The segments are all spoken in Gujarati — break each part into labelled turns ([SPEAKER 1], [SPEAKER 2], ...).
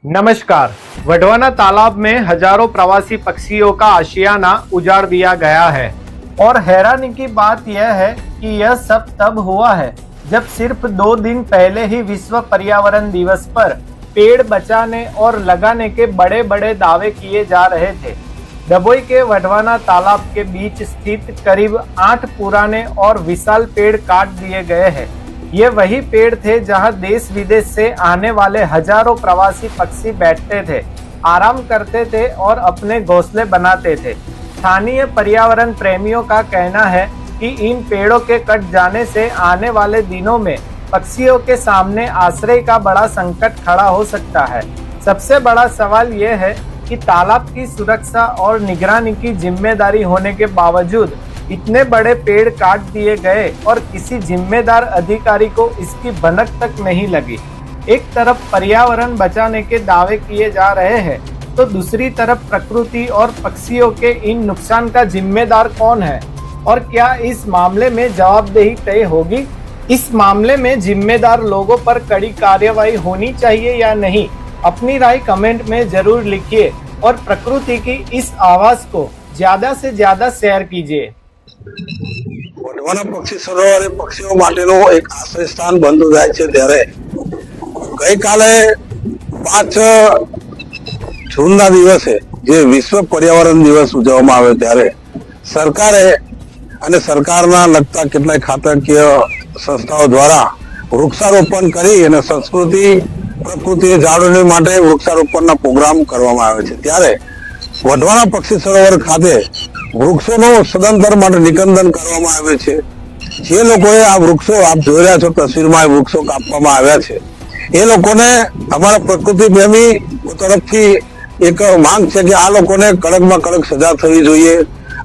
[SPEAKER 1] नमस्कार। वडवाना तालाब में हजारों प्रवासी पक्षियों का आशियाना उजाड़ दिया गया है और हैरानी की बात यह है कि यह सब तब हुआ है जब सिर्फ 2 दिन पहले ही विश्व पर्यावरण दिवस पर पेड़ बचाने और लगाने के बड़े बड़े दावे किए जा रहे थे। डभोई के वडवाना तालाब के बीच स्थित करीब 8 पुराने और विशाल पेड़ काट दिए गए हैं। ये वही पेड़ थे जहां देश विदेश से आने वाले हजारों प्रवासी पक्षी बैठते थे, आराम करते थे और अपने घोंसले बनाते थे। स्थानीय पर्यावरण प्रेमियों का कहना है कि इन पेड़ों के कट जाने से आने वाले दिनों में पक्षियों के सामने आश्रय का बड़ा संकट खड़ा हो सकता है। सबसे बड़ा सवाल यह है कि तालाब की सुरक्षा और निगरानी की जिम्मेदारी होने के बावजूद इतने बड़े पेड़ काट दिए गए और किसी जिम्मेदार अधिकारी को इसकी भनक तक नहीं लगी। एक तरफ पर्यावरण बचाने के दावे किए जा रहे हैं तो दूसरी तरफ प्रकृति और पक्षियों के इन नुकसान का जिम्मेदार कौन है और क्या इस मामले में जवाबदेही तय होगी? इस मामले में जिम्मेदार लोगों पर कड़ी कार्रवाई होनी चाहिए या नहीं? अपनी राय कमेंट में जरूर लिखिए और प्रकृति की इस आवाज को ज्यादा से ज्यादा शेयर कीजिए।
[SPEAKER 2] વડવાના પક્ષી સરોવર એ પક્ષીઓ માટેનું એક આશ્રય સ્થાન બનતું જાય છે ત્યારે ગઈકાલે 5 જૂનના દિવસે જે વિશ્વ પર્યાવરણ દિવસ ઉજવવામાં આવ્યો ત્યારે સરકારે અને સરકારના લગતા કેટલાય ખાતાકીય સંસ્થાઓ દ્વારા વૃક્ષારોપણ કરી અને સંસ્કૃતિ પ્રકૃતિ જાળવણી માટે વૃક્ષારોપણના પ્રોગ્રામ કરવામાં આવે છે ત્યારે વડવાના પક્ષી સરોવર ખાતે વૃક્ષોનું સદંતર માટે નિકંદન કરવામાં આવે છે। જે લોકોએ આ વૃક્ષો આપ જોઈ રહ્યા છો તસવીરમાં વૃક્ષો કાપવામાં આવ્યા છે એ લોકોને અમારા પ્રકૃતિ પ્રેમી તરફથી એક માંગ છે કે આ લોકોને કડકમાં કડક સજા થવી જોઈએ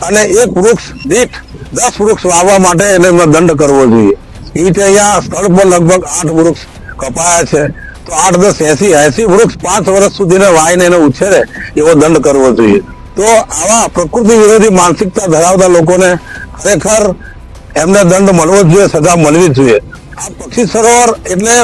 [SPEAKER 2] અને એક વૃક્ષ દીઠ 10 વૃક્ષ વાવવા માટે એને દંડ કરવો જોઈએ। એ રીતે અહીંયા સ્થળ પર લગભગ 8 વૃક્ષ કપાયા છે તો 8, 10, 80 વૃક્ષ 5 વર્ષ સુધીને વાઈને એને ઉછેરે એવો દંડ કરવો જોઈએ। તો આવા પ્રકૃતિ વિરોધી માનસિકતા ધરાવતા લોકોને ખરેખર એમને દંડ મળવો જ જોઈએ, સજા મળવી જ જોઈએ। આ પક્ષી સરોવર એટલે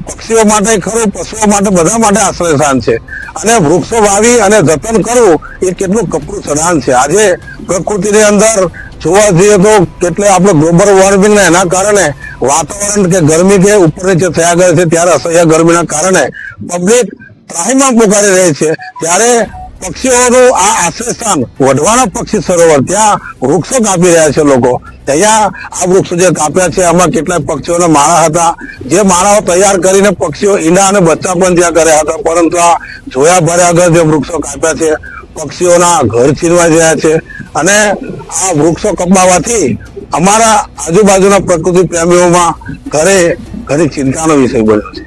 [SPEAKER 2] પક્ષીઓ માટે ખરું, પશુઓ માટે, બધા માટે આશ્રયસ્થાન છે અને વૃક્ષો વાવી અને જતન કરવું એ કેટલું કપરું સદાન છે। આજે પ્રકૃતિની અંદર જોવા જઈએ તો કેટલે આપણે ગ્લોબલ વોર્મિંગ ને એના કારણે વાતાવરણ કે ગરમી કે ઉપર નીચે થયા કરે છે ત્યારે અસહ્ય ગરમીના કારણે પબ્લિક ત્રાહિમામ પોકારી રહી છે ત્યારે પક્ષીઓનું આ આશ્રયસ્થાન વડવાના પક્ષી સરોવર ત્યાં વૃક્ષો કાપી રહ્યા છે લોકો। ત્યાં આ વૃક્ષો જે કાપ્યા છે આમાં કેટલાય પક્ષીઓના માળા હતા, જે માળાઓ તૈયાર કરીને પક્ષીઓ ઈંડા અને બચ્ચા પણ ત્યાં કર્યા હતા, પરંતુ આ જોયા ભર્યા આગળ જે વૃક્ષો કાપ્યા છે પક્ષીઓના ઘર છીનવાઈ રહ્યા છે અને આ વૃક્ષો કપાવવાથી અમારા આજુબાજુના પ્રકૃતિ પ્રેમીઓમાં ઘણી ચિંતાનો વિષય બન્યો છે।